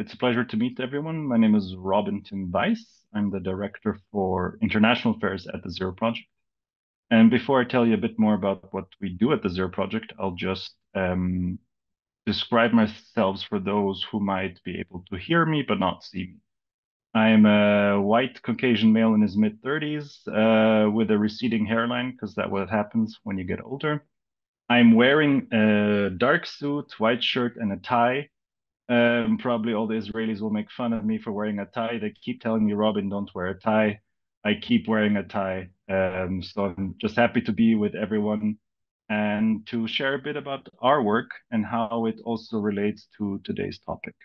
It's a pleasure to meet everyone. My name is Robin Tim Weis. I'm the Director for International Affairs at the Zero Project. And before I tell you a bit more about what we do at the Zero Project, I'll just describe myself for those who might be able to hear me but not see me. I'm a white Caucasian male in his mid-30s with a receding hairline because that's what happens when you get older. I'm wearing a dark suit, white shirt, and a tie. Probably all the Israelis will make fun of me for wearing a tie. They keep telling me, Robin, don't wear a tie. I keep wearing a tie. So I'm just happy to be with everyone and to share a bit about our work and how it also relates to today's topic.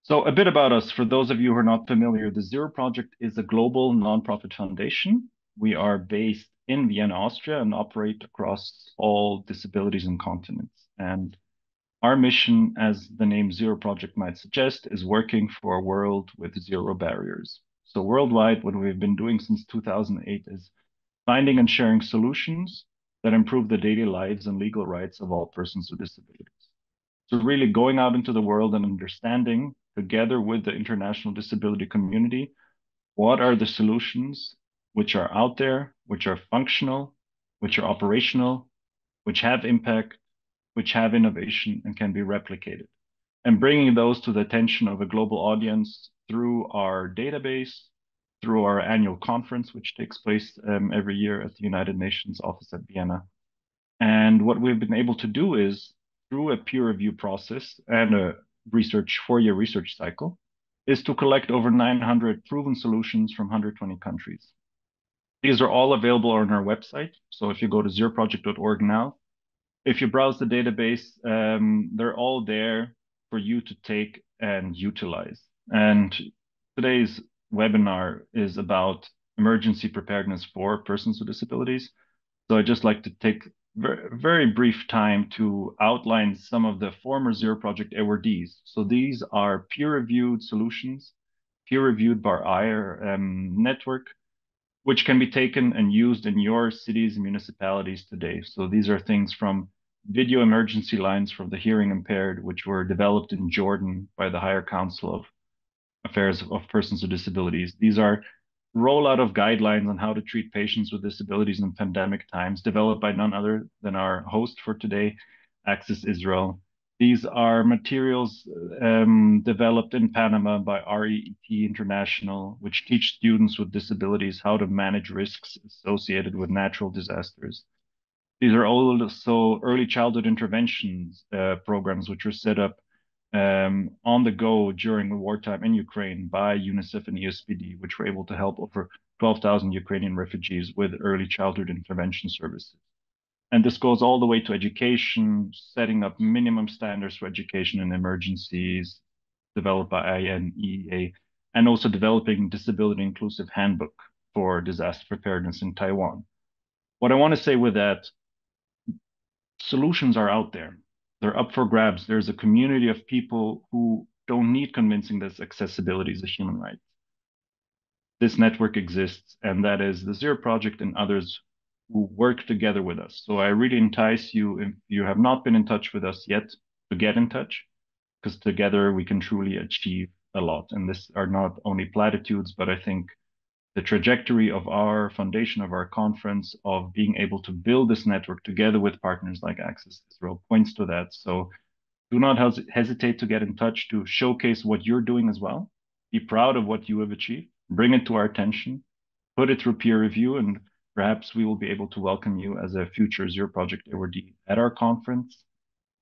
So, a bit about us. For those of you who are not familiar, the Zero Project is a global nonprofit foundation. We are based in Vienna, Austria, and operate across all disabilities and continents. And our mission, as the name Zero Project might suggest, is working for a world with zero barriers. So worldwide, what we've been doing since 2008 is finding and sharing solutions that improve the daily lives and legal rights of all persons with disabilities. So really going out into the world and understanding, together with the international disability community, what are the solutions which are out there, which are functional, which are operational, which have impact, which have innovation and can be replicated. And bringing those to the attention of a global audience through our database, through our annual conference, which takes place every year at the United Nations office at Vienna. And what we've been able to do is, through a peer review process and a four-year research cycle, is to collect over 900 proven solutions from 120 countries. These are all available on our website. So if you go to zeroproject.org now, if you browse the database, they're all there for you to take and utilize. And today's webinar is about emergency preparedness for persons with disabilities. So I'd just like to take very brief time to outline some of the former Zero Project awardees. So these are peer-reviewed solutions, peer-reviewed by our network, which can be taken and used in your cities and municipalities today. So these are things from video emergency lines for the hearing impaired, which were developed in Jordan by the Higher Council of Affairs of Persons with Disabilities. These are rollout of guidelines on how to treat patients with disabilities in pandemic times, developed by none other than our host for today, Access Israel. These are materials developed in Panama by REET International, which teach students with disabilities how to manage risks associated with natural disasters. These are also early childhood interventions programs, which were set up on the go during wartime in Ukraine by UNICEF and ESPD, which were able to help over 12,000 Ukrainian refugees with early childhood intervention services. And this goes all the way to education, setting up minimum standards for education in emergencies, developed by INEA, and also developing disability inclusive handbook for disaster preparedness in Taiwan. What I want to say with that, solutions are out there. They're up for grabs. There's a community of people who don't need convincing that accessibility is a human right. This network exists, and that is the Zero Project and others who work together with us. So I really entice you, if you have not been in touch with us yet, to get in touch, because together we can truly achieve a lot. And this are not only platitudes, but I think the trajectory of our foundation, of our conference, of being able to build this network together with partners like Access Israel points to that. So do not hesitate to get in touch, to showcase what you're doing as well. Be proud of what you have achieved. Bring it to our attention. Put it through peer review, and perhaps we will be able to welcome you as a future Zero Project awardee at our conference.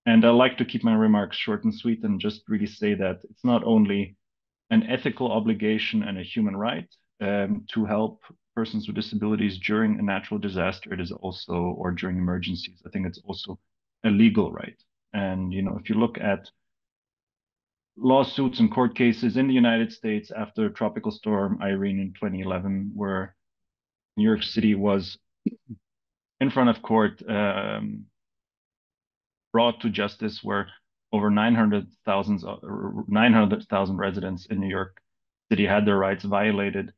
And I like to keep my remarks short and sweet and just really say that it's not only an ethical obligation and a human right to help persons with disabilities during a natural disaster. It is also, or during emergencies, I think it's also a legal right. And, you know, if you look at lawsuits and court cases in the United States after Tropical Storm Irene in 2011, where New York City was in front of court, brought to justice, where over 900,000 residents in New York City had their rights violated,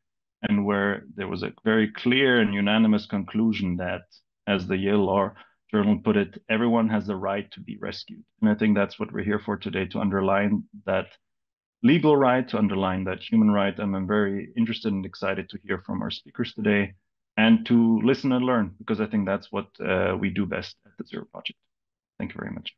and where there was a very clear and unanimous conclusion that, as the Yale Law Journal put it, everyone has the right to be rescued. And I think that's what we're here for today, to underline that legal right, to underline that human right. And I'm very interested and excited to hear from our speakers today and to listen and learn, because I think that's what we do best at the Zero Project. Thank you very much.